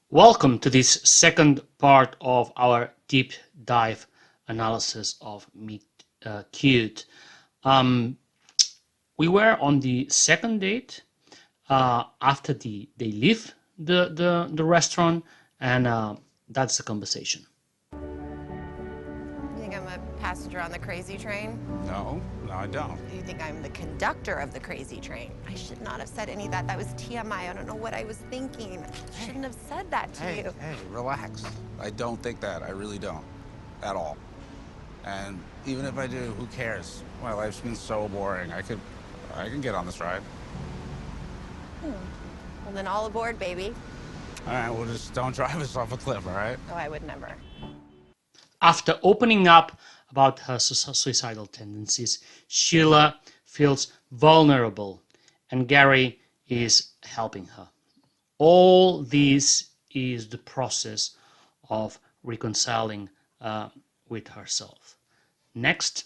Welcome to this second part of our deep dive analysis of Meet Cute. Um, we were on the second date after they leave the restaurant, and that's the conversation. You think I'm a passenger on the crazy train? No, I don't. Do you think I'm the conductor of the crazy train? I should not have said any of that. That was TMI. I don't know what I was thinking. I shouldn't have said that to you. Hey, relax. I don't think that. I really don't. At all. And even if I do, who cares? My life's been so boring. I can get on this ride. Well, then all aboard, baby. All right, well, just don't drive us off a cliff, all right? Oh, I would never. After opening up about her suicidal tendencies, Sheila feels vulnerable, and Gary is helping her. All this is the process of reconciling with herself. Next.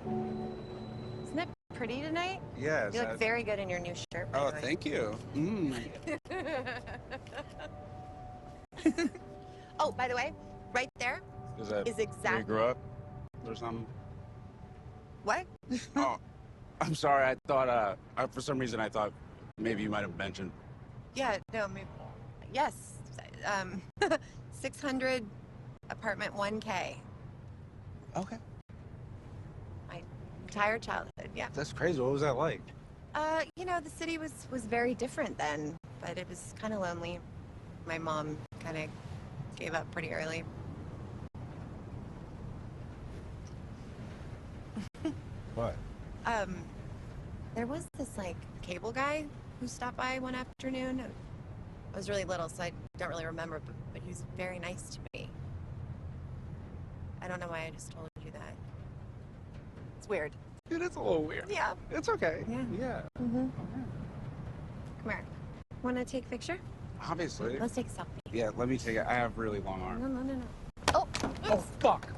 Isn't it pretty tonight? Yes. You look very good in your new shirt. by Oh, the way. thank you. Oh, by the way, right there Is that is where you exactly grew up or something? what? Oh, I'm sorry. I thought, for some reason, I thought maybe you might have mentioned. Yeah, no, maybe. Yes. 600 apartment 1K. Okay. My entire childhood, yeah. That's crazy. What was that like? You know, the city was very different then, but it was kind of lonely. My mom kind of gave up pretty early. What? There was this like cable guy who stopped by one afternoon. I was really little, so I don't really remember, but he was very nice to me. I don't know why I just told you that. It's weird. Dude, it's a little weird. Yeah. It's okay. Yeah. Yeah. Mm-hmm. Come here. Want to take a picture? Obviously. Let's take a selfie. Yeah, let me take it. I have really long arms. No. Oh, Oh, fuck.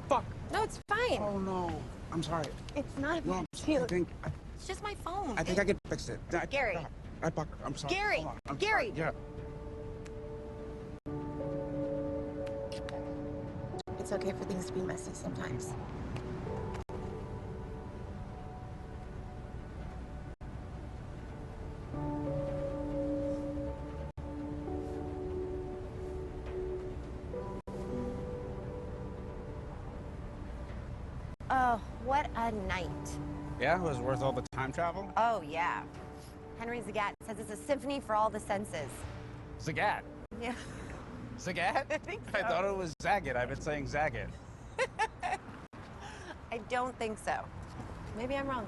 no, it's fine. Oh, no. I'm sorry. It's not a No, big deal. I It's just my phone. think I can fix it. Gary. I'm sorry. Gary. Hold on. I'm Gary. sorry. Yeah. It's okay for things to be messy sometimes. Oh, what a night. Yeah, it was worth all the time travel? Oh, yeah. Henry Zagat says it's a symphony for all the senses. Zagat. Yeah, Zagat? I think so. I thought it was Zagat. I've been saying Zagat. I don't think so. Maybe I'm wrong.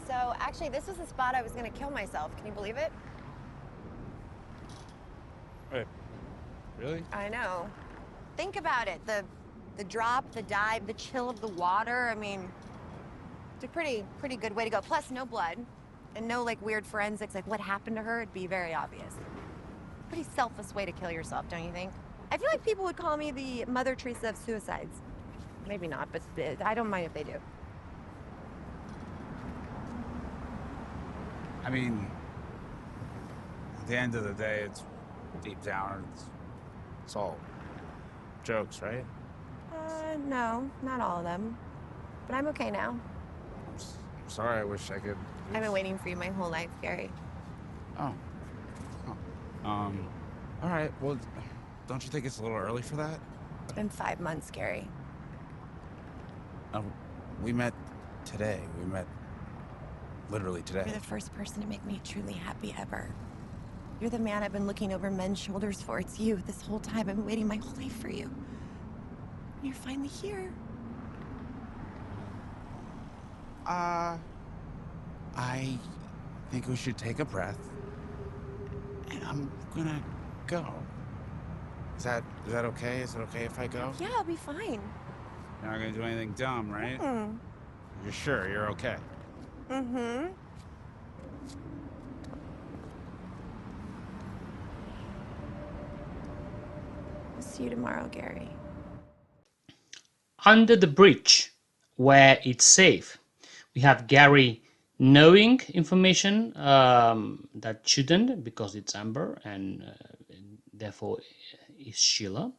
So, actually, this was the spot I was going to kill myself. Can you believe it? Wait, really? I know. Think about it. The drop, the dive, the chill of the water. I mean, it's a pretty good way to go. Plus, no blood and no like weird forensics, like what happened to her. It'd be very obvious. Pretty selfless way to kill yourself, don't you think? I feel like people would call me the Mother Teresa of suicides. Maybe not, but I don't mind if they do. I mean, at the end of the day, it's deep down. It's all jokes, right? No, not all of them. But I'm okay now. I'm sorry. I wish I could. I've been waiting for you my whole life, Gary. Oh. All right. Well, don't you think it's a little early for that? It's been 5 months, Gary. We met today. We met literally today. You're the first person to make me truly happy ever. You're the man I've been looking over men's shoulders for. It's you. This whole time I've been waiting my whole life for you. And you're finally here. I think we should take a breath. And I'm gonna go. Is that okay? Is it okay if I go? Yeah, I'll be fine. You're not gonna do anything dumb, right? Mm. You're sure you're okay? Mm-hmm. I'll see you tomorrow, Gary. Under the bridge, where it's safe. We have Gary knowing information that shouldn't because it's Amber and therefore is Sheila.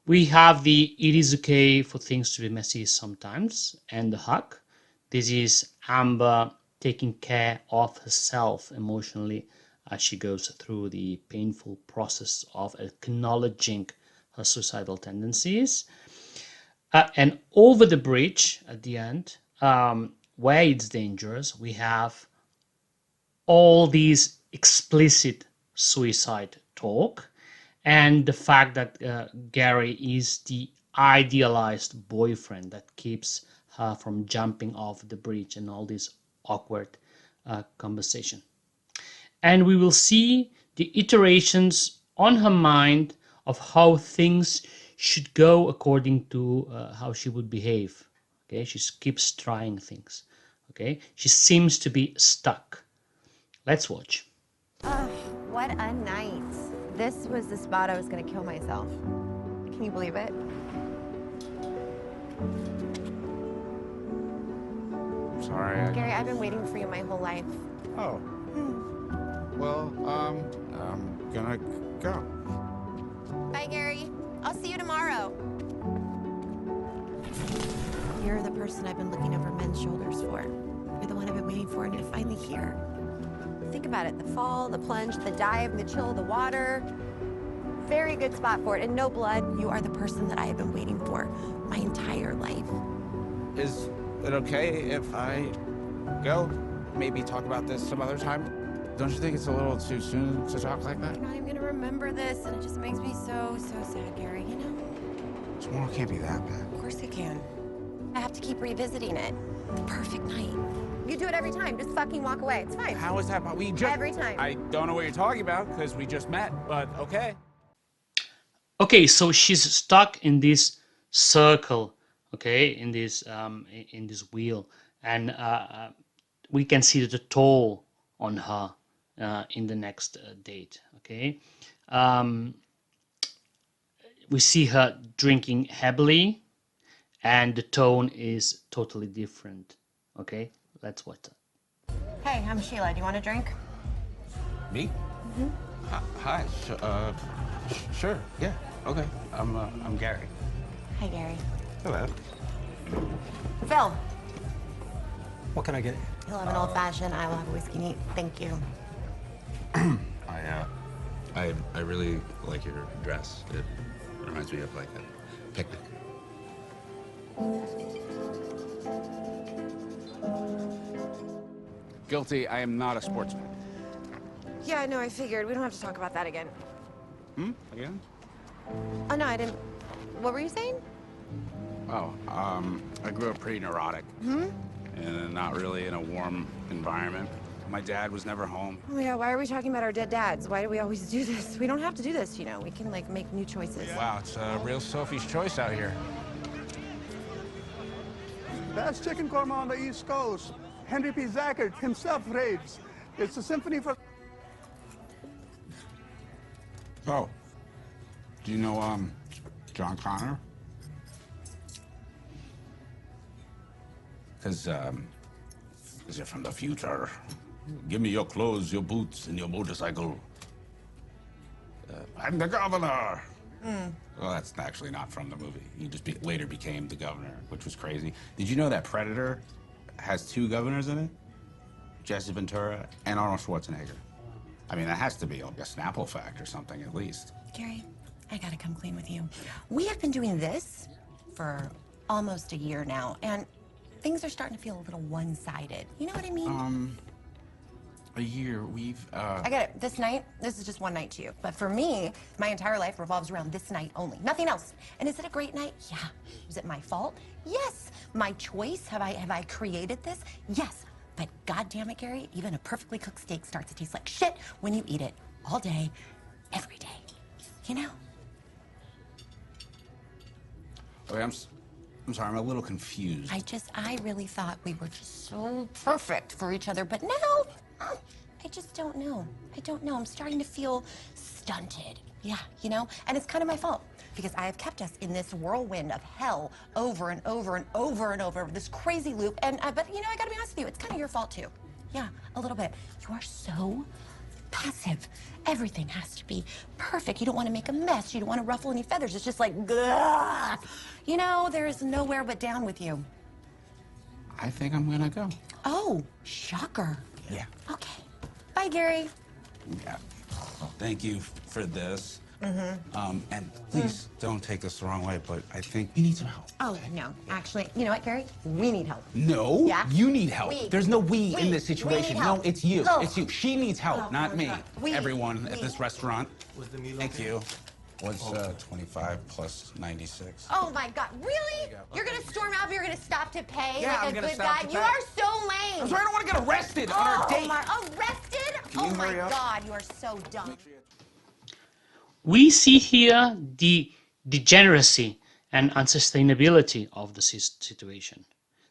We have the it is okay for things to be messy sometimes and the hug. This is Amber taking care of herself emotionally as she goes through the painful process of acknowledging her suicidal tendencies. And over the bridge at the end, where it's dangerous, we have all these explicit suicide talk and the fact that Gary is the idealized boyfriend that keeps her from jumping off the bridge and all this awkward conversation. And we will see the iterations on her mind of how things should go according to how she would behave. Okay, she keeps trying things. Okay, she seems to be stuck. Let's watch. What a night. This was the spot I was gonna kill myself. Can you believe it? Sorry. Gary, I've been waiting for you my whole life. Oh. Well, I'm gonna go. Bye, Gary. I'll see you tomorrow. You're the person I've been looking over men's shoulders for. You're the one I've been waiting for, and you're finally here. Think about it. The fall, the plunge, the dive, the chill, the water. Very good spot for it. And no blood. You are the person that I have been waiting for my entire life. Is it okay if I go? Maybe talk about this some other time? Don't you think it's a little too soon to talk like that? You're not even gonna remember this, and it just makes me so sad, Gary, you know? Tomorrow can't be that bad. Of course it can. I have to keep revisiting it. The perfect night. You do it every time. Just fucking walk away. It's fine. How is that? We just... Every time. I don't know what you're talking about because we just met, but okay. Okay, so she's stuck in this circle, okay, in this wheel, and we can see the toll on her in the next date. Okay, we see her drinking heavily, and the tone is totally different. Okay, let's watch that. Hey, I'm Sheila. Do you want a drink? Me? Hi. Sure. Yeah. Okay. I'm Gary. Hi, Gary. Hello. Phil, What can I get? you'll have an old-fashioned. I will have a whiskey neat. Thank you. I really like your dress. It reminds me of like a picnic. Guilty. I am not a sportsman. Yeah, no, I figured. We don't have to talk about that again. Again? Oh, no, I didn't. What were you saying? Oh, I grew up pretty neurotic. And not really in a warm environment. My dad was never home. Oh, yeah, why are we talking about our dead dads? Why do we always do this? We don't have to do this, you know. We can, like, make new choices. Wow, it's a real Sophie's choice out here. Best chicken korma on the East Coast. Henry P. Zackert himself raves. It's a symphony for... Oh, do you know, John Connor? Because you're from the future. Give me your clothes, your boots, and your motorcycle. I'm the governor. Well, that's actually not from the movie. He just later became the governor, which was crazy. Did you know that Predator has 2 governors in it? Jesse Ventura and Arnold Schwarzenegger. I mean, that has to be like a Snapple fact or something, at least. Gary, I gotta come clean with you. We have been doing this for almost a year now, and things are starting to feel a little one-sided. You know what I mean? A year, we've, I get it. This night, this is just one night to you. But for me, my entire life revolves around this night only. Nothing else. And is it a great night? Yeah. Was it my fault? Yes. My choice? Have I created this? Yes. But goddamn it, Gary, even a perfectly cooked steak starts to taste like shit when you eat it all day, every day. You know? Okay, I'm sorry, I'm a little confused. I really thought we were just so perfect for each other, but now, I just don't know. I don't know. I'm starting to feel stunted. Yeah, you know? And it's kind of my fault. because I have kept us in this whirlwind of hell over and over and over and over, this crazy loop. And but you know, I gotta be honest with you, it's kind of your fault too. Yeah, a little bit. You are so passive. Everything has to be perfect. You don't want to make a mess. You don't want to ruffle any feathers. It's just like, ugh. You know, there's nowhere but down with you. I think I'm gonna go. Oh, shocker. Yeah. Okay. Bye, Gary. Yeah. Well, thank you for this. And please don't take this the wrong way, but I think we need some help. Oh, no. Actually, you know what, Gary? We need help. No, Yeah? you need help. We. There's no we in We. this situation. We need help. No, it's you. Ugh. It's you. She needs help, Oh, not my me. God. We. Everyone at We. this restaurant. Was the meal Thank okay? you. What's 25 plus 96? Oh, my God. Really? You're going to storm out, but you're going to stop to pay Yeah, like I'm a gonna good stop guy? to You pay. are so lame. I'm sorry, I don't want to get arrested on our date. Arrested? Can you Oh, my hurry up? God. You are so dumb. We see here the degeneracy and unsustainability of the situation.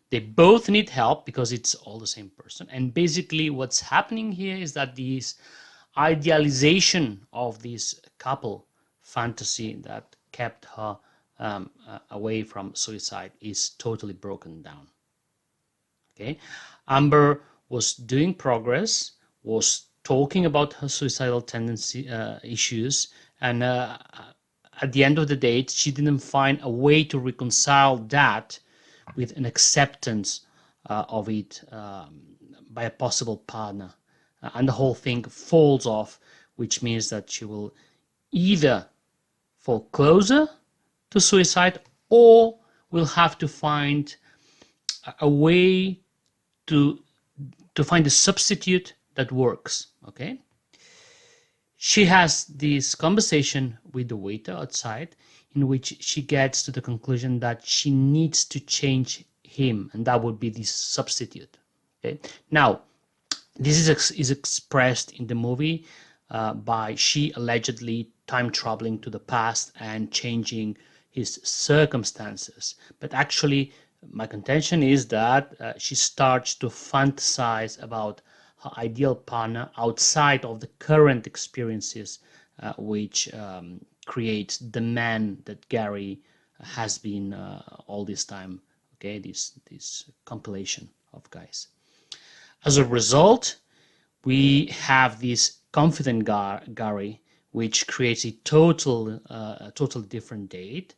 They both need help because it's all the same person. And basically what's happening here is that this idealization of this couple fantasy that kept her away from suicide is totally broken down. Okay, Amber was doing progress, was talking about her suicidal tendency issues, and at the end of the date, she didn't find a way to reconcile that with an acceptance of it by a possible partner. And the whole thing falls off, which means that she will either fall closer to suicide or will have to find a way to find a substitute that works. Okay, she has this conversation with the waiter outside in which she gets to the conclusion that she needs to change him, and that would be the substitute. Okay, now this is expressed in the movie by she allegedly time traveling to the past and changing his circumstances, but actually my contention is that she starts to fantasize about her ideal partner outside of the current experiences, which creates the man that Gary has been all this time. Okay, this compilation of guys. As a result, we have this confident Gary, which creates a totally different date.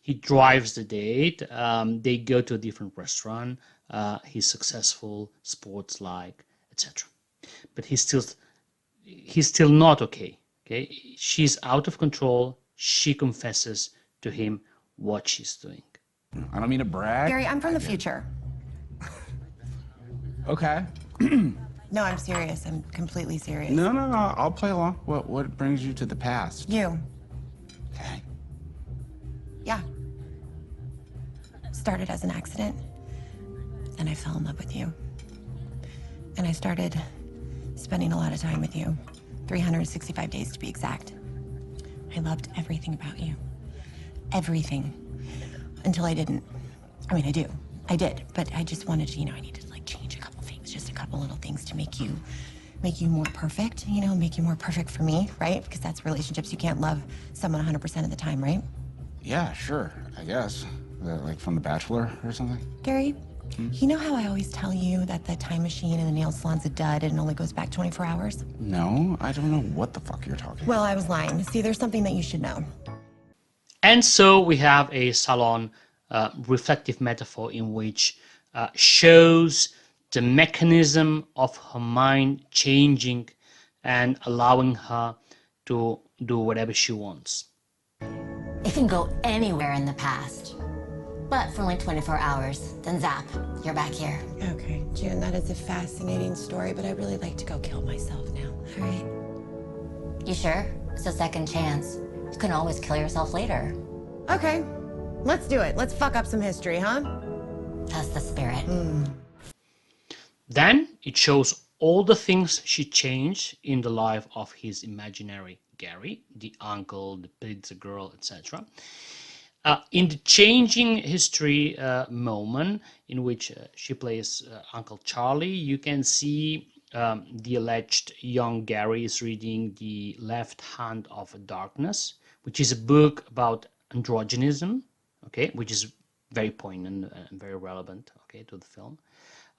He drives the date. They go to a different restaurant. He's successful, sports-like, etc. But he's still not okay. Okay, she's out of control. She confesses to him what she's doing. I don't mean to brag. Gary, I'm from the future. Okay. No, I'm serious. I'm completely serious. No, I'll play along. What brings you to the past? You. Okay. Yeah. Started as an accident, and I fell in love with you. And I started spending a lot of time with you, 365 days to be exact. I loved everything about you. Everything. Until I didn't. I mean, I did, but I just wanted to, I needed to like change a couple things, just a couple little things to make you more perfect, make you more perfect for me, right? Because that's relationships. You can't love someone 100% of the time, right? Yeah, sure, I guess. Like from The Bachelor or something? Gary, you know how I always tell you that the time machine in the nail salon's a dud and it only goes back 24 hours? No, I don't know what the fuck you're talking Well, I was lying. See, there's something that you should know. And so we have a salon reflective metaphor in which shows the mechanism of her mind changing and allowing her to do whatever she wants. It can go anywhere in the past, but for only 24 hours. Then zap, you're back here. Okay, June, that is a fascinating story, but I'd really like to go kill myself now. All right. You sure? It's a second chance. You can always kill yourself later. Okay, let's do it. Let's fuck up some history, huh? That's the spirit. Then it shows all the things she changed in the life of his imaginary Gary, the uncle, the pizza girl, etc. In the changing history moment in which she plays Uncle Charlie, you can see the alleged young Gary is reading the left hand of darkness, which is a book about androgenism, okay, which is very poignant and very relevant, okay, to the film.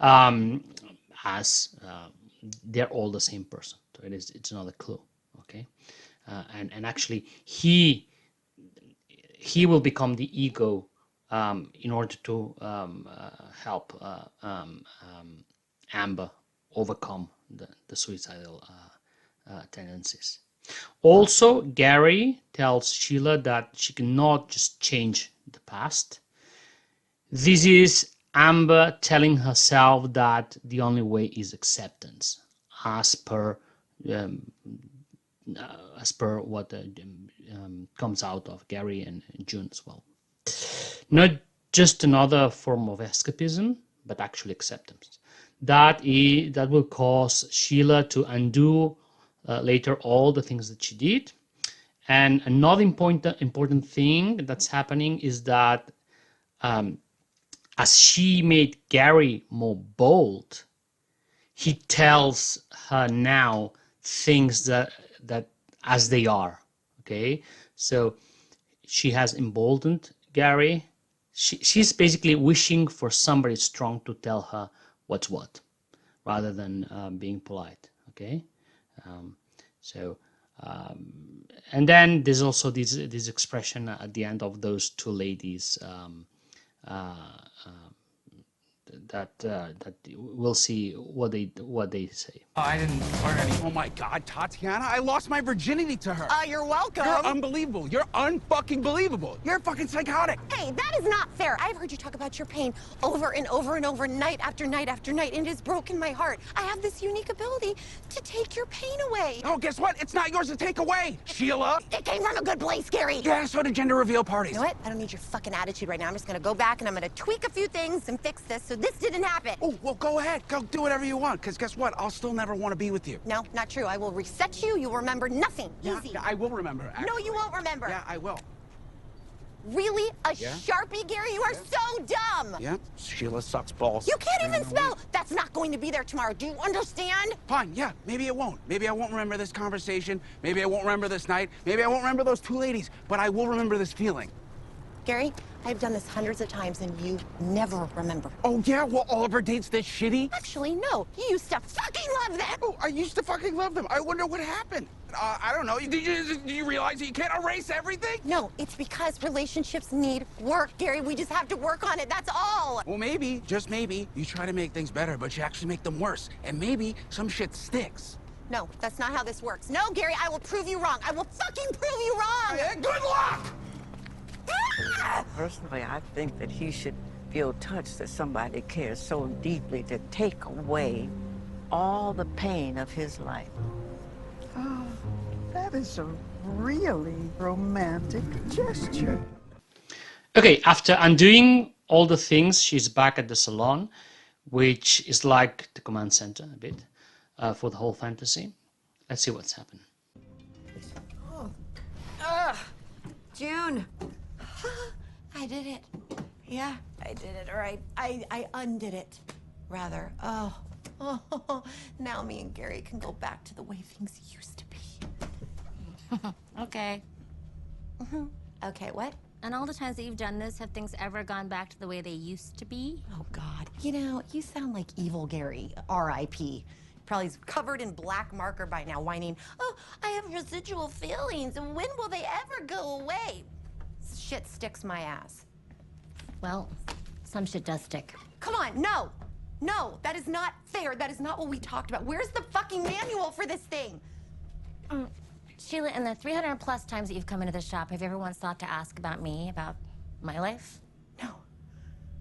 As they're all the same person, so it's another clue, okay. And actually, he will become the ego in order to help Amber overcome the suicidal tendencies. Also, Gary tells Sheila that she cannot just change the past. This is Amber telling herself that the only way is acceptance, as per what comes out of Gary and June as well. Not just another form of escapism, but actually acceptance. That will cause Sheila to undo later all the things that she did. And another important thing that's happening is that as she made Gary more bold, he tells her now things that as they are. Okay, so she has emboldened Gary. She's basically wishing for somebody strong to tell her what's what, rather than being polite. Okay, and then there's also this expression at the end of those two ladies that we'll see what they say. Oh, I didn't learn any. Oh my God, Tatiana, I lost my virginity to her. You're welcome. You're unbelievable. You're unfucking believable. You're fucking psychotic. Hey, that is not fair. I've heard you talk about your pain over and over and over, night after night after night, and it has broken my heart. I have this unique ability to take your pain away. Oh, guess what? It's not yours to take away, Sheila. It came from a good place, Gary. Yeah, so do gender reveal parties. You know what? I don't need your fucking attitude right now. I'm just gonna go back and I'm gonna tweak a few things and fix this so this didn't happen. Oh, well, go ahead. Go do whatever you want, because guess what? I'll still never want to be with you. No, not true. I will reset you. You'll remember nothing. Yeah, Easy. yeah, I will remember, actually. No, you won't remember. Yeah, I will. Really? A Yeah? Sharpie, Gary? You are so dumb. Yeah, Sheila sucks balls. You can't even spell. That's not going to be there tomorrow. Do you understand? Fine, yeah, maybe it won't. Maybe I won't remember this conversation. Maybe I won't remember this night. Maybe I won't remember those two ladies. But I will remember this feeling. Gary, I've done this hundreds of times and you never remember. Oh, yeah? Well, all of her dates this shitty? Actually, no. You used to fucking love them. Oh, I used to fucking love them. I wonder what happened. I don't know. Did you realize that you can't erase everything? No, it's because relationships need work, Gary. We just have to work on it. That's all. Well, maybe, just maybe, you try to make things better, but you actually make them worse. And maybe some shit sticks. No, that's not how this works. No, Gary, I will prove you wrong. I will fucking prove you wrong. Good luck! Personally, I think that he should feel touched that somebody cares so deeply to take away all the pain of his life. Oh, that is a really romantic gesture. Okay, after undoing all the things, she's back at the salon, which is like the command center a bit for the whole fantasy. Let's see what's happened. June. I did it. Yeah, I did it. All right. I undid it, rather. Oh, now me and Gary can go back to the way things used to be. Okay. Okay, what? And all the times that you've done this, have things ever gone back to the way they used to be? Oh, God. You know, you sound like evil Gary, R.I.P. Probably covered in black marker by now, whining, oh, I have residual feelings, and when will they ever go away? Shit sticks my ass. Well, some shit does stick. Come on, no. No, that is not fair. That is not what we talked about. Where's the fucking manual for this thing? Sheila, in the 300 plus times that you've come into the shop, have you ever once thought to ask about me, about my life? No.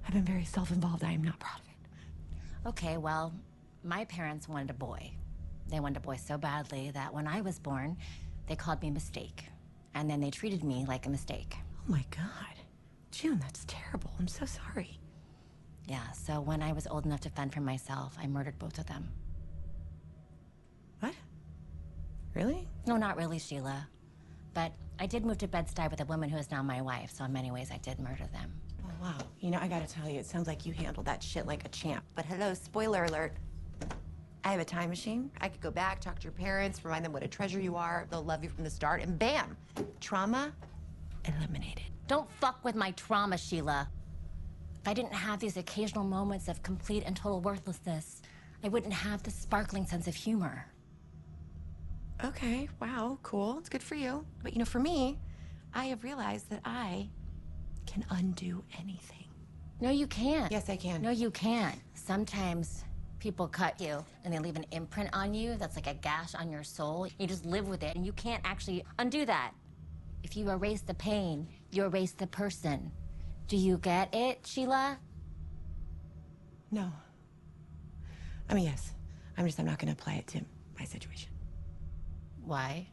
I've been very self-involved. I am not proud of it. Okay, well, my parents wanted a boy. They wanted a boy so badly that when I was born, they called me Mistake. And then they treated me like a mistake. Oh my God. June, that's terrible. I'm so sorry. Yeah, so when I was old enough to fend for myself, I murdered both of them. What? Really? No, not really, Sheila. But I did move to Bed-Stuy with a woman who is now my wife, so in many ways I did murder them. Oh, wow. You know, I gotta tell you, it sounds like you handled that shit like a champ. But hello, spoiler alert. I have a time machine. I could go back, talk to your parents, remind them what a treasure you are. They'll love you from the start, and bam, trauma eliminated. Don't fuck with my trauma, Sheila. If I didn't have these occasional moments of complete and total worthlessness, I wouldn't have this sparkling sense of humor. Okay, wow, cool. It's good for you. But you know, for me, I have realized that I can undo anything. No, you can't. Yes, I can. No, you can't. Sometimes people cut you and they leave an imprint on you that's like a gash on your soul. You just live with it and you can't actually undo that. If you erase the pain, you erase the person. Do you get it, Sheila? No. I mean, yes. I'm not gonna apply it to my situation. Why?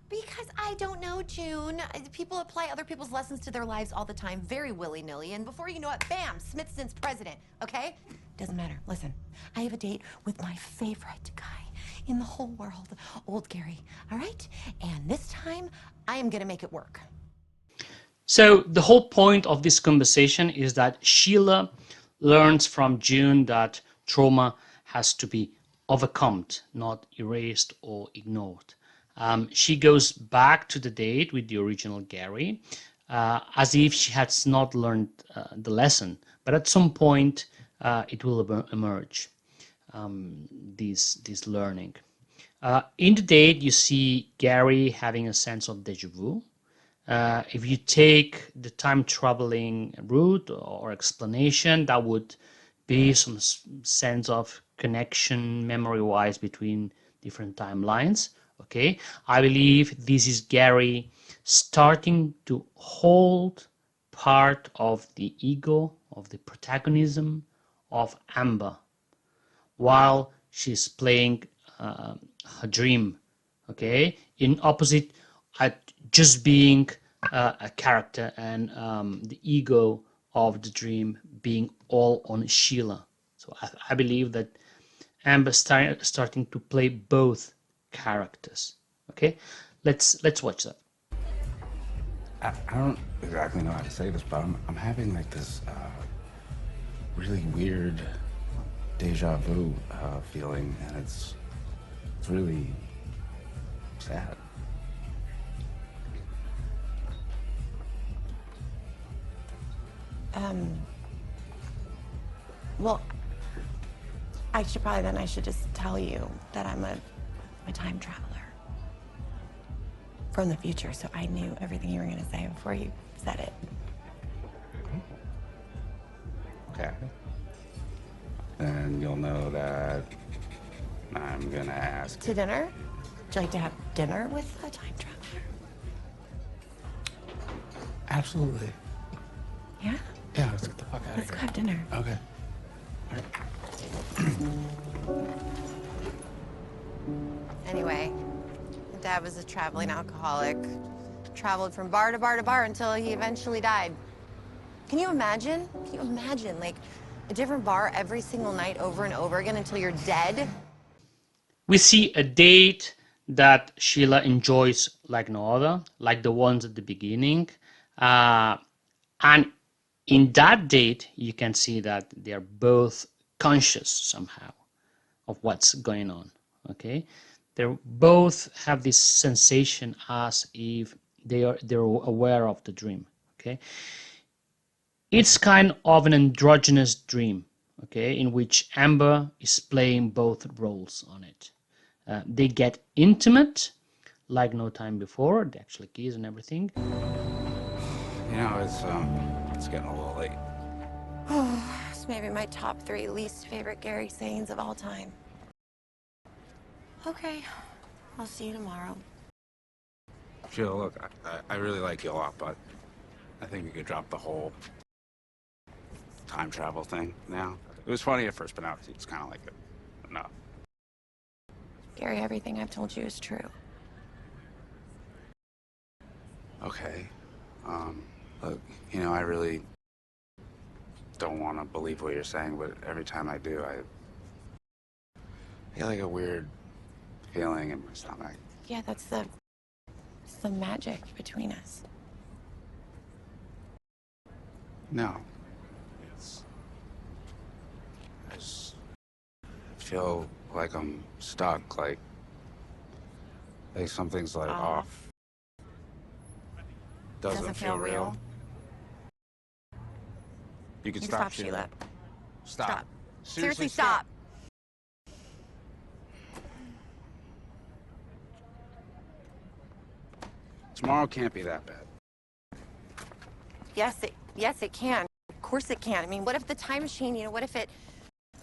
Because I don't know, June. People apply other people's lessons to their lives all the time, very willy-nilly, and before you know it, bam, Smithson's president, okay? Doesn't matter. Listen, I have a date with my favorite guy in the whole world, old Gary, all right? And this time, I am gonna make it work. So the whole point of this conversation is that Sheila learns from June that trauma has to be overcome, not erased or ignored. She goes back to the date with the original Gary as if she has not learned the lesson, but at some point it will emerge, this learning. In the date, you see Gary having a sense of deja vu. If you take the time traveling route or explanation, that would be some sense of connection memory wise between different timelines. Okay, I believe this is Gary starting to hold part of the ego, of the protagonism of Amber while she's playing her dream. Okay, in opposite at just being a character and the ego of the dream being all on Sheila. So I believe that Amber starting to play both characters. Okay, let's watch that. I don't exactly know how to say this, but I'm having like this really weird deja vu feeling, and it's really sad. Well, I should just tell you that I'm a time traveler from the future, so I knew everything you were gonna say before you said it. Okay. Then you'll know that I'm gonna ask. To dinner? Would you like to have dinner with a time traveler? Absolutely. Yeah? Yeah, let's get the fuck out of Let's here. go have dinner. Okay. Anyway, Dad was a traveling alcoholic. Traveled from bar to bar to bar until he eventually died. Can you imagine? Can you imagine, like, a different bar every single night over and over again until you're dead? We see a date that Sheila enjoys like no other, like the ones at the beginning. And in that date, you can see that they are both conscious somehow of what's going on. Okay, they both have this sensation as if they're aware of the dream. Okay, it's kind of an androgynous dream. Okay, in which Amber is playing both roles on it. They get intimate, like no time before. They actually kiss and everything. You know, it's getting a little late. It's maybe my top 3 least favorite Gary sayings of all time. Okay, I'll see you tomorrow. Sheila, look, I really like you a lot, but I think we could drop the whole time travel thing now. It was funny at first, but now it's kind of like enough. Gary, everything I've told you is true. Okay. Look, you know, I really don't want to believe what you're saying, but every time I do, I get like a weird feeling in my stomach. Yeah, it's the magic between us. No. I feel like I'm stuck, like something's like off. Doesn't feel real. You can stop, Sheila. Stop. Seriously, stop. Tomorrow can't be that bad. Yes, it can. Of course it can. I mean, what if the time machine, what if it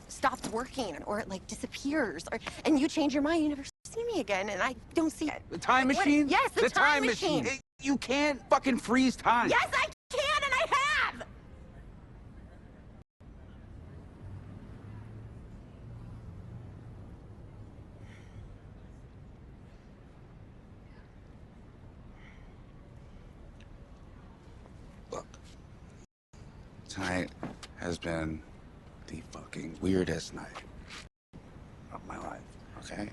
stops working or it like disappears and you change your mind, you never see me again and I don't see it. The time machine? Yes, the time machine. You can't fucking freeze time. Yes, I can and I have. Look, tonight has been the fucking weirdest night of my life, okay?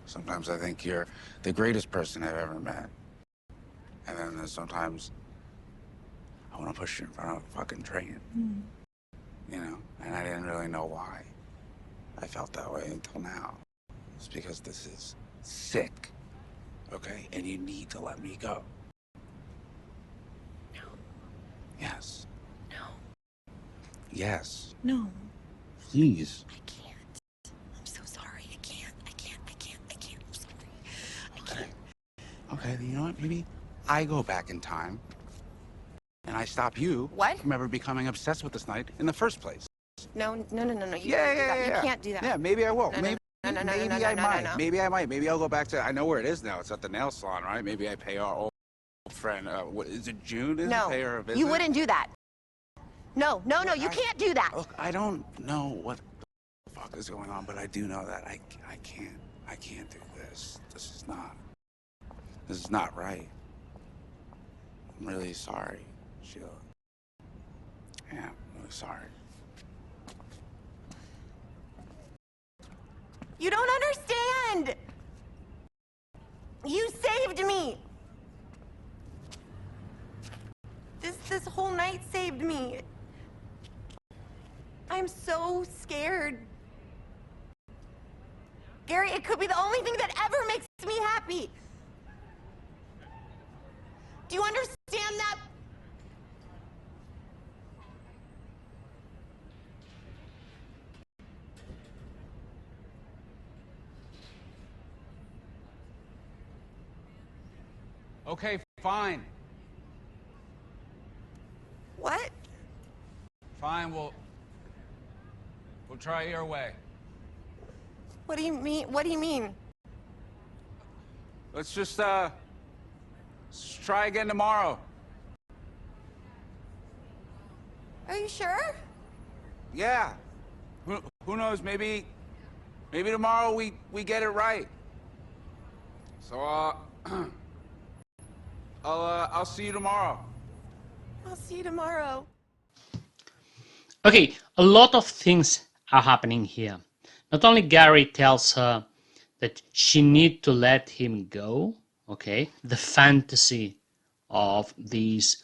Sometimes I think you're the greatest person I've ever met. And then there's sometimes I want to push you in front of a fucking train. And I didn't really know why I felt that way until now. It's because this is sick, okay? And you need to let me go. No. Yes. No. Yes. No. Please. I can't. I'm so sorry. I can't. I'm sorry. I can't. Okay, then you know what? Maybe I go back in time and I stop you from ever becoming obsessed with this night in the first place. No. You can't do that. Yeah. You can't do that. Yeah, maybe I will. No, maybe I might. No. Maybe I might. Maybe I'll go back to, I know where it is now. It's at the nail salon, right? Maybe I pay our old friend, what is it, June? Pay her a visit? You wouldn't do that. No, you can't do that. Look, I don't know what the fuck is going on, but I do know that I can't do this. This is not right. I'm really sorry, Sheila. Yeah, I'm really sorry. You don't understand. You saved me. This whole night saved me. I'm so scared. Gary, it could be the only thing that ever makes me happy. Do you understand that? Okay, fine. What? Fine, we'll try your way. What do you mean? What do you mean? Let's just try again tomorrow. Are you sure? Yeah. Who knows? Maybe tomorrow we get it right. So I'll see you tomorrow. I'll see you tomorrow. Okay, a lot of things are happening here. Not only Gary tells her that she need to let him go, okay, the fantasy of these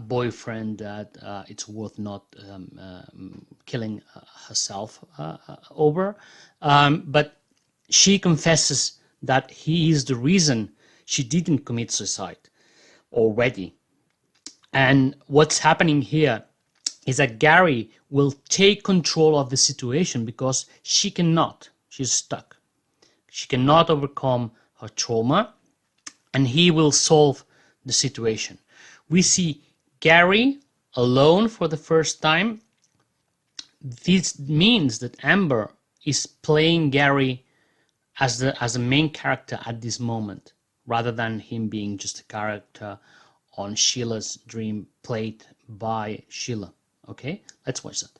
boyfriend that it's worth not killing herself over, but she confesses that he is the reason she didn't commit suicide already. And what's happening here is that Gary will take control of the situation because she cannot. She's stuck. She cannot overcome her trauma, and he will solve the situation. We see Gary alone for the first time. This means that Amber is playing Gary as the main character at this moment, rather than him being just a character on Sheila's dream played by Sheila. Okay, let's watch that.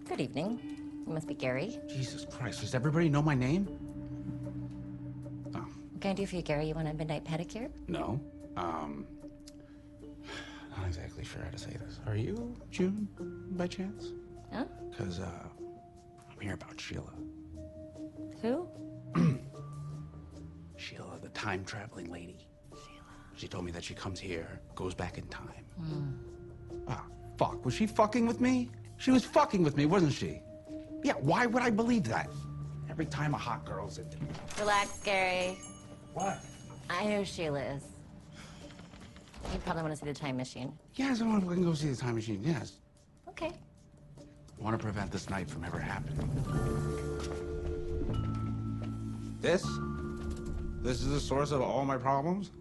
Good evening. You must be Gary. Jesus Christ, does everybody know my name? Oh. What can I do for you, Gary? You want a midnight pedicure? No. Not exactly sure how to say this. Are you June, by chance? Huh? Because, I'm here about Sheila. Who? Sheila, the time-traveling lady. Sheila. She told me that she comes here, goes back in time. Ah, fuck. Was she fucking with me? She was fucking with me, wasn't she? Yeah, why would I believe that? Every time a hot girl's in... Relax, Gary. What? I know who Sheila is. You probably want to see the time machine. Yes, I want to fucking go see the time machine, yes. Okay. I want to prevent this night from ever happening. This? This is the source of all my problems?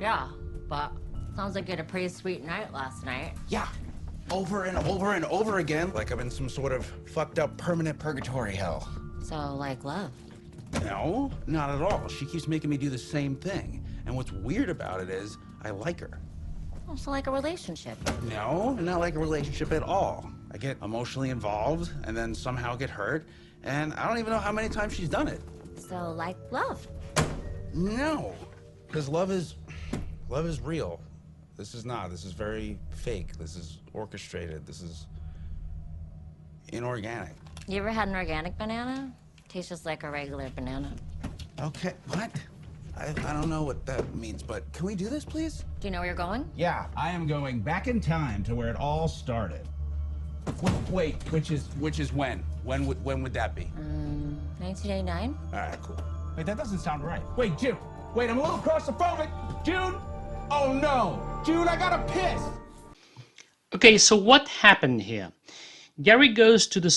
Yeah, but sounds like you had a pretty sweet night last night. Yeah. Over and over and over again. Like I'm in some sort of fucked up permanent purgatory hell. So, like love. No, not at all. She keeps making me do the same thing. And what's weird about it is, I like her. Oh, so like a relationship. No, not like a relationship at all. I get emotionally involved and then somehow get hurt, and I don't even know how many times she's done it. So, like love. No, because love is real. This is not. This is very fake. This is orchestrated. This is inorganic. You ever had an organic banana? Tastes just like a regular banana. Okay, what? I don't know what that means, but can we do this, please? Do you know where you're going? Yeah, I am going back in time to where it all started. Wait, which is when? When would that be? 1989? All right, cool. Wait, that doesn't sound right. Wait, June. Wait, I'm a little claustrophobic. June? Oh no, June, I gotta piss. Okay, so what happened here? Gary goes to the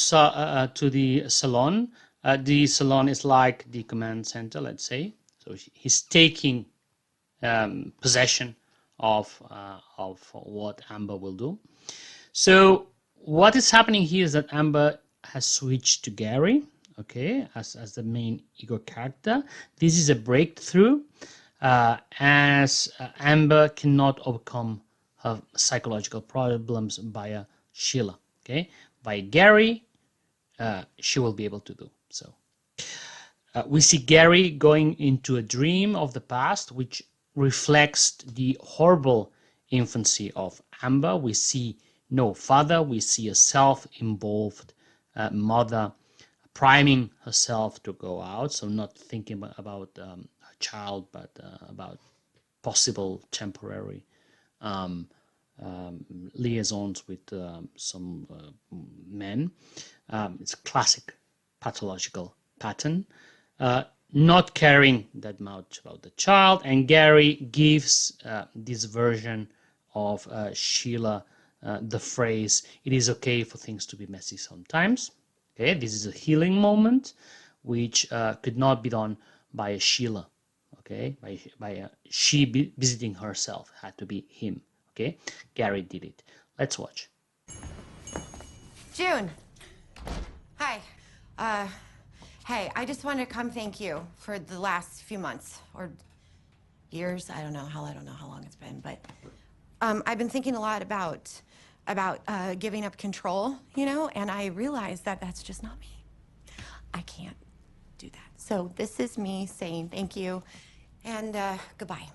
salon. The salon is like the command center, let's say. So he's taking possession of what Amber will do. So what is happening here is that Amber has switched to Gary, okay, as the main ego character. This is a breakthrough, as Amber cannot overcome her psychological problems via Sheila, okay? By Gary, she will be able to do so. We see Gary going into a dream of the past, which reflects the horrible infancy of Amber. We see no father. We see a self-involved mother priming herself to go out, so not thinking about her child, but about possible temporary liaisons with some men. It's a classic pathological pattern. Not caring that much about the child, and Gary gives this version of Sheila the phrase, "It is okay for things to be messy sometimes." Okay, this is a healing moment, which could not be done by a Sheila. Okay, by she visiting herself, had to be him. Okay, Gary did it. Let's watch. June. Hi. Hey, I just wanted to come thank you for the last few months or years. I don't know how long it's been, but I've been thinking a lot about giving up control, you know, and I realized that that's just not me. I can't do that. So this is me saying thank you and goodbye.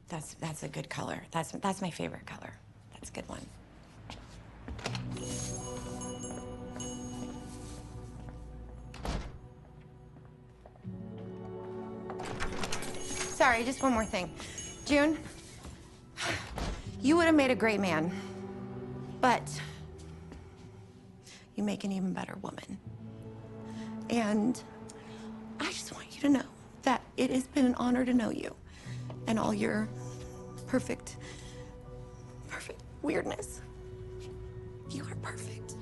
That's a good color. That's my favorite color. That's a good one. Sorry, just one more thing. June, you would have made a great man, but you make an even better woman. And I just want you to know that it has been an honor to know you and all your perfect weirdness. You are perfect,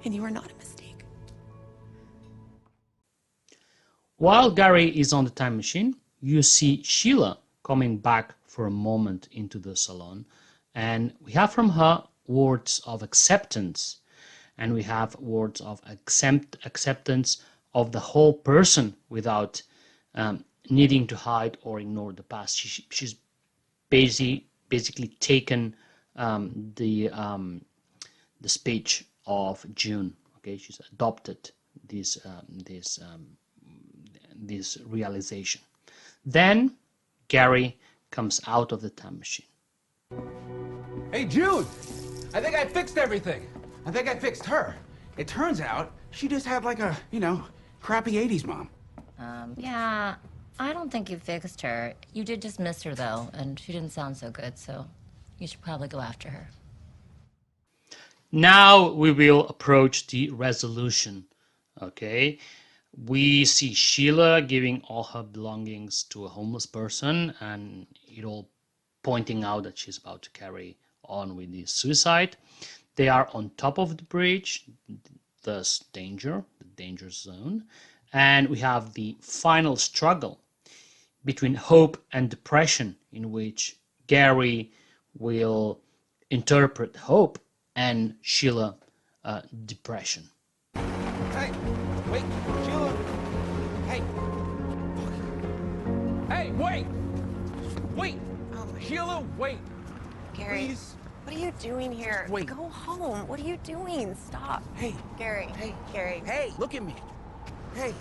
and you are not a mistake. While Gary is on the time machine, you see Sheila coming back for a moment into the salon, and we have from her words of acceptance, and we have words of acceptance of the whole person without needing to hide or ignore the past. She's basically taken the speech of June. Okay, she's adopted this realization. Then Gary comes out of the time machine. Hey, June! I think I fixed everything. I think I fixed her. It turns out she just had like a, crappy 80s mom. Yeah, I don't think you fixed her. You did just miss her, though, and she didn't sound so good, so you should probably go after her. Now we will approach the resolution. Okay, we see Sheila giving all her belongings to a homeless person, and it all pointing out that she's about to carry on with the suicide. They are on top of the bridge, thus danger, the danger zone, and we have the final struggle between hope and depression, in which Gary will interpret hope and Sheila depression. Hey, wait, Sheila. Hey. Hey, wait. Wait. Sheila, wait. Gary, Please. what are you doing here? Wait. Go home. What are you doing? Stop. Hey. Gary. Hey. Gary. Hey, look at me. Hey.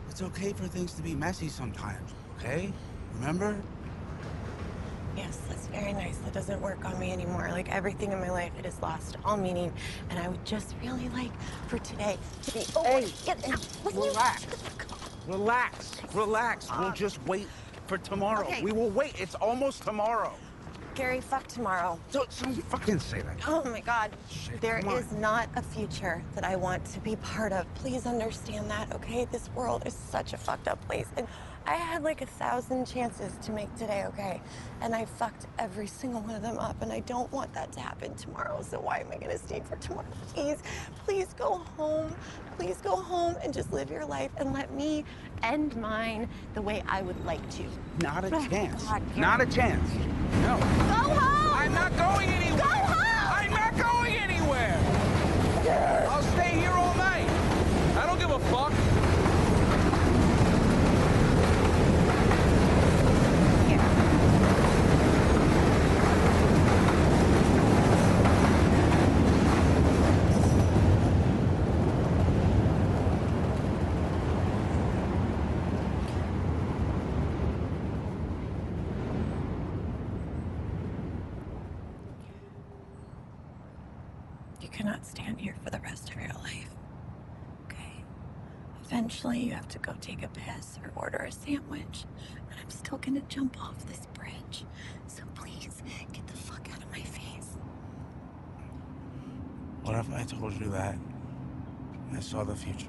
It's okay for things to be messy sometimes, okay? Remember? Yes, that's very nice. That doesn't work on me anymore. Like everything in my life, it has lost all meaning. And I would just really like for today to be over. Hey, Relax. Relax. Relax. We'll just wait for tomorrow. Okay. We will wait. It's almost tomorrow. Gary, fuck tomorrow. Don't fucking say that. Oh my God. Shit, There come on. is not a future that I want to be part of. Please understand that, okay? This world is such a fucked up place. And I had like 1,000 chances to make today okay. And I fucked every single one of them up. And I don't want that to happen tomorrow. So why am I going to stay for tomorrow? Please, please go home. Please go home and just live your life and let me end mine the way I would like to. Not a chance. God, Not a chance. No. Go home! I'm not going anywhere. Go home! I'm not going anywhere. I'll stay here all night. I don't give a fuck. You cannot stand here for the rest of your life. Okay? Eventually, you have to go take a piss or order a sandwich. And I'm still gonna jump off this bridge. So please, get the fuck out of my face. What if I told you that I saw the future?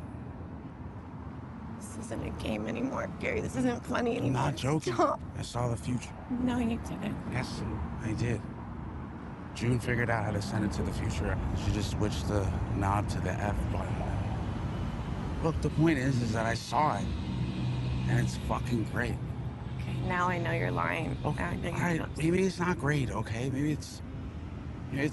This isn't a game anymore, Gary. This isn't funny anymore. I'm not joking. Stop. I saw the future. No, you didn't. Yes, I did. June figured out how to send it to the future. She just switched the knob to the F button. Look, the point is that I saw it, and it's fucking great. Okay, now I know you're lying. Okay, Now I know all you're right, doing- maybe it's not great, okay? Maybe it's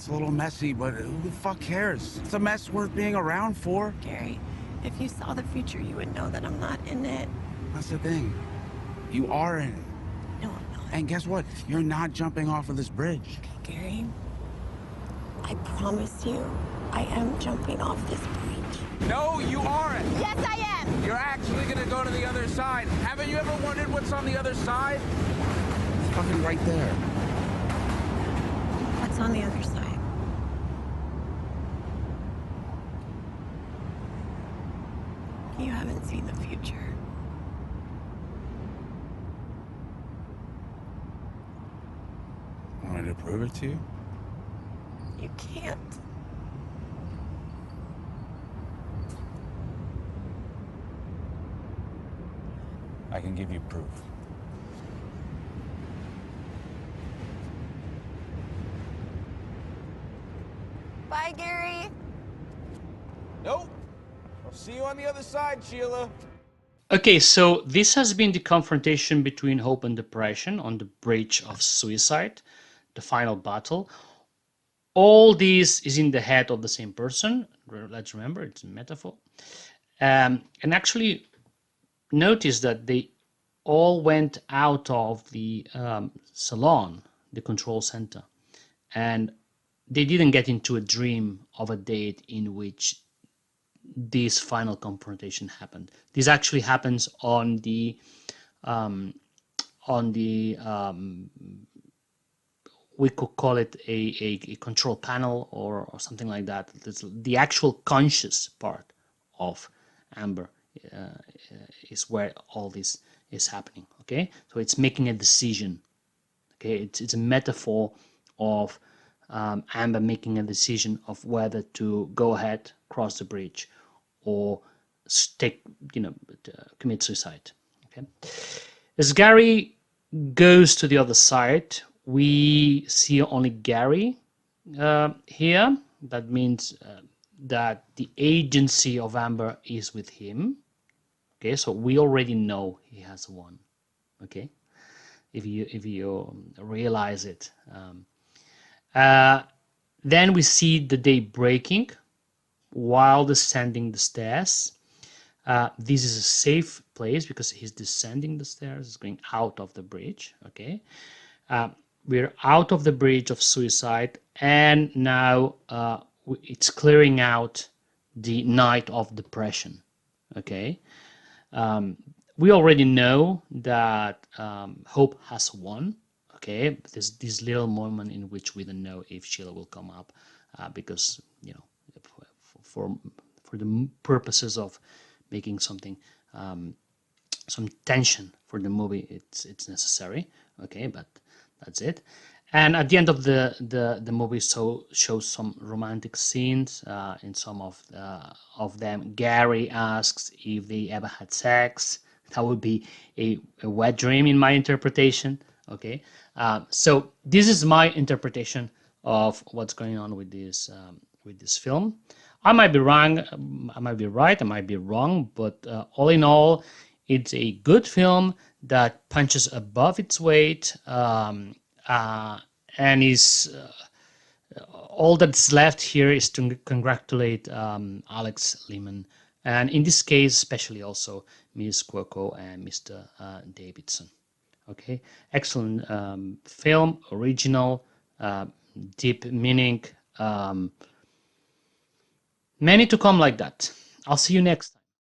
a little messy, but who the fuck cares? It's a mess worth being around for. Gary, if you saw the future, you would know that I'm not in it. That's the thing. You are in it. No, I'm not. And guess what? You're not jumping off of this bridge. Okay, Gary, I promise you, I am jumping off this bridge. No, you aren't. Yes, I am! You're actually gonna go to the other side. Haven't you ever wondered what's on the other side? It's fucking right there. What's on the other side? You haven't seen the future. Want me to prove it to you? You can't. I can give you proof. Bye, Gary. Nope. I'll see you on the other side, Sheila. Okay, so this has been the confrontation between hope and depression on the bridge of suicide, the final battle. All this is in the head of the same person. Let's remember, it's a metaphor. And actually, notice that they all went out of the salon, the control center, and they didn't get into a dream of a date in which this final confrontation happened. This actually happens on the we could call it a control panel or something like that. It's the actual conscious part of Amber is where all this is happening. Okay, so it's making a decision. Okay, it's a metaphor of Amber making a decision of whether to go ahead, cross the bridge, or take, commit suicide. Okay. As Gary goes to the other side, we see only Gary here. That means that the agency of Amber is with him. Okay, so we already know he has won. Okay, if you realize it. Then we see the day breaking while descending the stairs. This is a safe place because he's descending the stairs, he's going out of the bridge. Okay, we're out of the bridge of suicide, and now it's clearing out the night of depression. Okay, we already know that Hope has won. Okay, there's this little moment in which we don't know if Sheila will come up, because for the purposes of making something, some tension for the movie, it's necessary. Okay, but that's it. And at the end of the movie, shows some romantic scenes. In some of them, Gary asks if they ever had sex. That would be a wet dream in my interpretation. Okay, so this is my interpretation of what's going on with this film. I might be wrong, I might be right, I might be wrong, but all in all, it's a good film that punches above its weight, and is all that's left here is to congratulate Alex Lehman, and in this case, especially also Ms. Cuoco and Mr. Davidson. Okay, excellent film, original, deep meaning. Many to come like that. I'll see you next time.